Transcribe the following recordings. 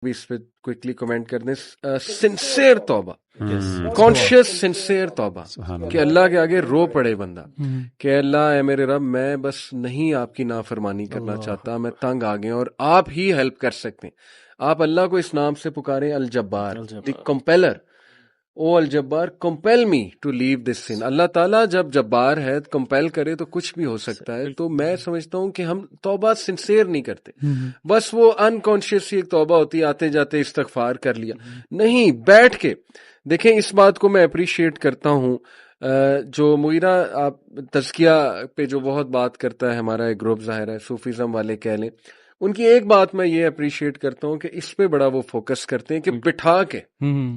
بھی اس پہ quickly comment کر دیں. سنسیئر توبہ, کانشیس سنسیئر توبہ, کہ اللہ کے آگے رو پڑے بندہ کہ اللہ اے میرے رب, میں بس نہیں آپ کی نافرمانی کرنا چاہتا, میں تنگ آ گیا اور آپ ہی ہیلپ کر سکتے ہیں. آپ اللہ کو اس نام سے پکاریں, الجبار, دی کمپیلر. او الجبار کمپیل می ٹو لیو دس سن. اللہ تعالیٰ جب جبار ہے کمپیل کرے تو کچھ بھی ہو سکتا ہے. تو میں سمجھتا ہوں کہ ہم توبہ سنسیئر نہیں کرتے, بس وہ انکانشیس ایک توبہ ہوتی ہے, آتے جاتے استغفار کر لیا. نہیں, بیٹھ کے دیکھیں. اس بات کو میں اپریشیٹ کرتا ہوں جو مغیرہ آپ تزکیہ پہ جو بہت بات کرتا ہے ہمارا ایک گروپ, ظاہر ہے صوفیزم والے کہہ لیں, ان کی ایک بات میں یہ اپریشیٹ کرتا ہوں کہ اس پہ بڑا وہ فوکس کرتے ہیں کہ بٹھا کے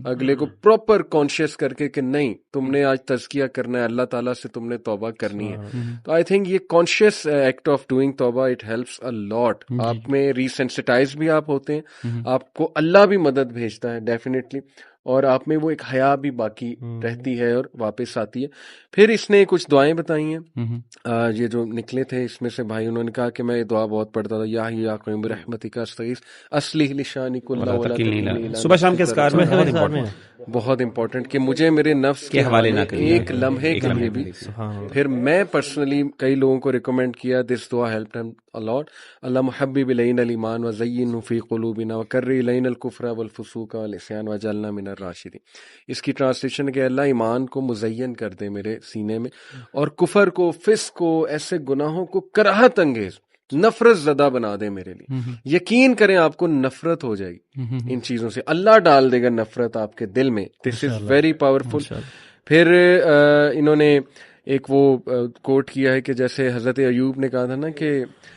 اگلے کو پراپر کانشیس کر کے کہ نہیں تم نے آج تزکیہ کرنا ہے, اللہ تعالیٰ سے تم نے توبہ کرنی ہے. تو آئی تھنک یہ کانشیس ایکٹ آف ڈوئنگ توبہ, اٹ ہیلپس اے لاٹ. آپ میں ریسینسٹائز بھی آپ ہوتے ہیں, آپ کو اللہ بھی مدد بھیجتا ہے ڈیفینیٹلی, اور آپ میں وہ ایک حیا بھی باقی رہتی ہے اور واپس آتی ہے. پھر اس نے کچھ دعائیں بتائی ہیں, یہ جو نکلے تھے اس میں سے بھائی, انہوں نے کہا کہ میں یہ دعا بہت پڑھتا تھا, یا حی یا قیوم برحمتک استغیث اصلح لشانی کلہ ولا تکلنی. صبح شام کے اذکار میں بہت امپورٹنٹ کہ مجھے میرے نفس کے حوالے نہ ایک لمحے کے لیے بھی. پھر میں پرسنلی کئی لوگوں کو ریکمینڈ کیا, دس دعا ہیلپ ہم الاٹ. اللہم حبب الینا الایمان وزینہ فی قلوبنا وکرہ الینا الکفر والفسوق والعصیان واجعلنا من الراشدین. اس کی ٹرانسلیشن کہ اللہ ایمان کو مزین کر دے میرے سینے میں, اور کفر کو, فسق کو, ایسے گناہوں کو کراہت انگیز, نفرت زدہ بنا دے میرے لیے. یقین کریں آپ کو نفرت ہو جائے گی ان چیزوں سے, اللہ ڈال دے گا نفرت آپ کے دل میں. دس از ویری پاورفل. پھر انہوں نے ایک وہ کوٹ کیا ہے کہ جیسے حضرت ایوب نے کہا تھا نا کہ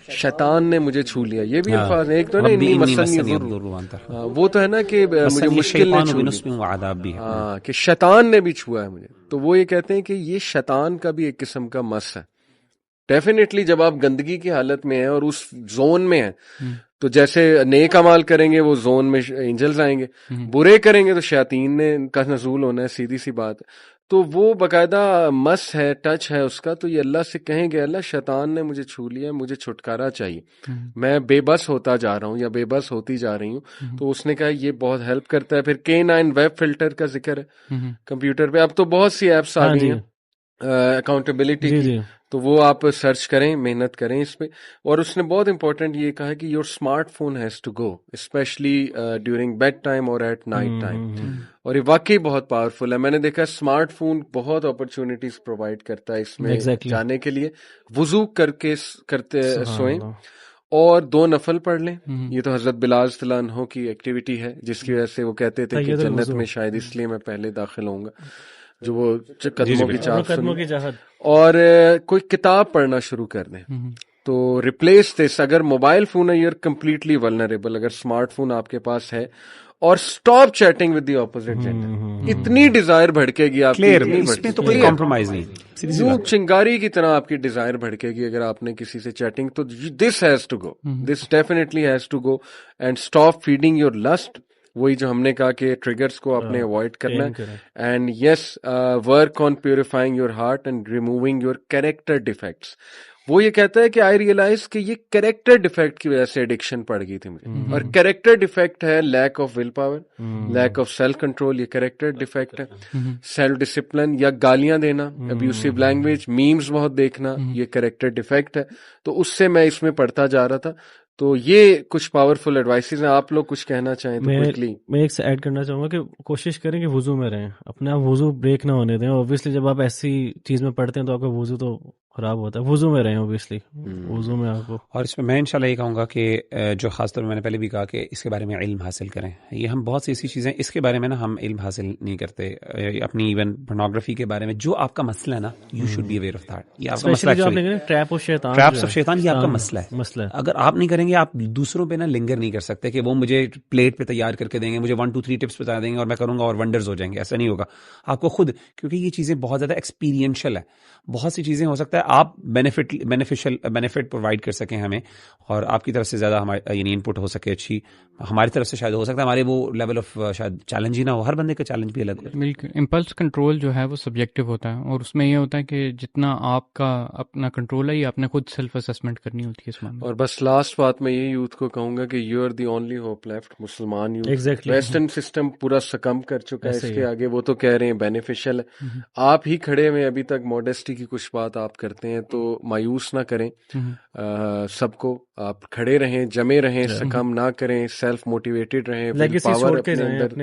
شیطان نے مجھے چھو لیا. یہ بھی الفاظ ہیں, ایک تو نا انی مسنی الضر, وہ تو ہے نا کہ مجھے مشکل نے چھو لیا, کہ شیطان نے بھی چھوا ہے مجھے. تو وہ یہ کہتے ہیں کہ یہ شیطان کا بھی ایک قسم کا مس ہے. ڈیفینیٹلی جب آپ گندگی کی حالت میں ہیں اور اس زون میں ہیں, تو جیسے نیک اعمال کریں گے وہ زون میں اینجلز آئیں گے, برے کریں گے تو شیاطین نے کا نزول ہونا ہے, سیدھی سی بات. تو وہ باقاعدہ مس ہے, ٹچ ہے اس کا. تو یہ اللہ سے کہیں گے اللہ شیطان نے مجھے چھو لیا, مجھے چھٹکارا چاہیے, میں بے بس ہوتا جا رہا ہوں یا بے بس ہوتی جا رہی ہوں. تو اس نے کہا یہ بہت ہیلپ کرتا ہے. پھر K9 ویب فلٹر کا ذکر ہے کمپیوٹر پہ. اب تو بہت سی ایپس آ گئی ہیں اکاؤنٹیبلٹی کی, تو وہ آپ سرچ کریں, محنت کریں اس پہ. اور اس نے بہت امپورٹنٹ یہ کہا کہ your smart phone has to go especially during bed time اور ایٹ نائٹ ٹائم. اور یہ واقعی بہت پاورفل ہے. میں نے دیکھا اسمارٹ فون بہت اپرچونیٹیز پرووائڈ کرتا ہے اس میں جانے کے لیے. وضو کر کے کرتے سوئیں اور 2 نفل پڑھ لیں. یہ تو حضرت بلال صلی اللہ عنہ کی ایکٹیویٹی ہے جس کی وجہ سے وہ کہتے تھے کہ جنت میں شاید اس لیے میں پہلے داخل ہوں گا, جو وہ قدموں کی چاہت. اور کوئی کتاب پڑھنا شروع کر دیں. تو ریپلیس دس, اگر موبائل فون ہے یو آر کمپلیٹلی ولنریبل, اگر اسمارٹ فون آپ کے پاس ہے, اور stop chatting with the opposite gender. اتنی ڈیزائر بھڑکے گی آپ کی, تو کوئی کمپرومائز نہیں, چنگاری کی طرح آپ کی ڈیزائر بھڑکے گی اگر آپ نے کسی سے چیٹنگ. تو this has to go, this definitely has to go, and stop feeding your lust. وہی جو ہم نے کہا کہ ٹریگرز کو آپ نے اوائڈ کرنا ہے. And yes, work on purifying your heart and removing your character defects. وہ یہ کہتا ہے کہ آئی ریئلائز کہ یہ کیریکٹر ڈیفیکٹ کی وجہ سے ایڈکشن پڑ گئی تھی مجھے. اور کیریکٹر ڈیفیکٹ ہے lack of will power, lack of self control, یہ کیریکٹر ڈیفیکٹ ہے. سیلف ڈسپلن یا گالیاں دینا, ابیوسو لینگویج, میمز بہت دیکھنا, یہ کیریکٹر ڈیفیکٹ ہے. تو اس سے میں اس میں پڑھتا جا رہا تھا. تو یہ کچھ پاورفل ایڈوائسز ہیں. آپ لوگ کچھ کہنا چاہیں تو کوئکلی. میں ایک ایڈ کرنا چاہوں گا کہ کوشش کریں کہ وضو میں رہیں, اپنے آپ وضو بریک نہ ہونے دیں. اوبیسلی جب آپ ایسی چیز میں پڑھتے ہیں تو آپ کا وضو تو خراب ہوتا ہے. وضو میں رہیں اوبیسلی, وضو میں آپ کو. اور اس میں میں انشاءاللہ یہ کہوں گا کہ جو خاص طور میں نے پہلے بھی کہا کہ اس کے بارے میں علم حاصل کریں. یہ ہم بہت سی ایسی چیزیں اس کے بارے میں نا ہم علم حاصل نہیں کرتے. اپنی ایون پورنوگرافی کے بارے میں جو آپ کا مسئلہ ہے نا, you should be aware of that. یہ آپ کا مسئلہ ہے, ٹریپ آف شیطان, یہ آپ کا مسئلہ ہے. اگر آپ نہیں کریں گے, آپ دوسروں پہ نا لنگر نہیں کر سکتے کہ وہ مجھے پلیٹ پہ تیار کر کے دیں گے, مجھے 1 2 3 ٹپس بتا دیں گے اور میں کروں گا اور ونڈرز ہو جائیں گے. ایسا نہیں ہوگا. آپ کو خود, کیونکہ یہ چیزیں بہت زیادہ ایکسپیرینشل ہے. بہت سی چیزیں ہو سکتا ہے آپ بینیفٹ پرووائڈ کر سکیں ہمیں، اور آپ کی طرف سے زیادہ ہماری یعنی انپٹ ہو سکے اچھی، ہماری طرف سے شاید ہو سکتا ہے ہمارے وہ لیول آف شاید چیلنج ہی نہ ہو، ہر بندے کا چیلنج بھی الگ ہے. بالکل. امپلس کنٹرول جو ہے وہ سبجیکٹو ہوتا ہے، اور اس میں یہ ہوتا ہے کہ جتنا آپ کا اپنا کنٹرول ہے یہ آپ نے خود سیلف اسسمنٹ کرنی ہوتی ہے اس معاملے میں. اور بس لاسٹ بات میں یہ یوتھ کو کہوں گا کہ you are the only hope left. مسلمان یوتھ، ویسٹرن سسٹم پورا سکم کر چکا ہے اس کے آگے. وہ تو کہہ رہے ہیں بینیفیشل، آپ ہی کھڑے ہوئے ابھی تک موڈیسٹی کی کچھ بات آپ کرتے ہیں، تو مایوس نہ کریں سب کو. آپ کھڑے رہیں، جمے رہیں، سکم نہ کریں، سیلف موٹیویٹڈ رہیں، پاور اپنے اندر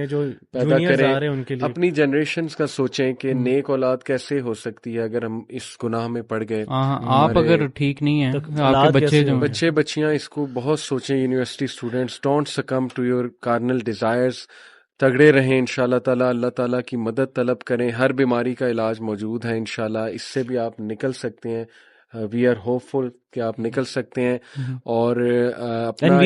پیدا کریں. اپنی جنریشنز کا سوچیں کہ نیک اولاد کیسے ہو سکتی ہے اگر ہم اس گناہ میں پڑ گئے. آپ اگر ٹھیک نہیں ہیں، آپ کے بچے بچیاں اس کو بہت سوچیں. University students, don't succumb to your carnal desires. تگڑے رہیں انشاءاللہ تعالیٰ، اللہ تعالیٰ کی مدد طلب کریں. ہر بیماری کا علاج موجود ہے انشاءاللہ، اس سے بھی آپ نکل سکتے ہیں. وی آر ہوپ فل کہ آپ نکل سکتے ہیں. اور اپنا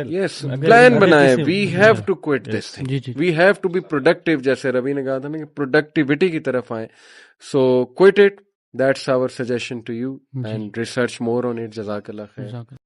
یس پلان بنائیں. We have to quit this thing, we have to be productive. جیسے روی نے کہا تھا نا کہ پروڈکٹیوٹی کی طرف آئیں. So quit it. That's our suggestion to you, and research more on it. Jazakallah khair.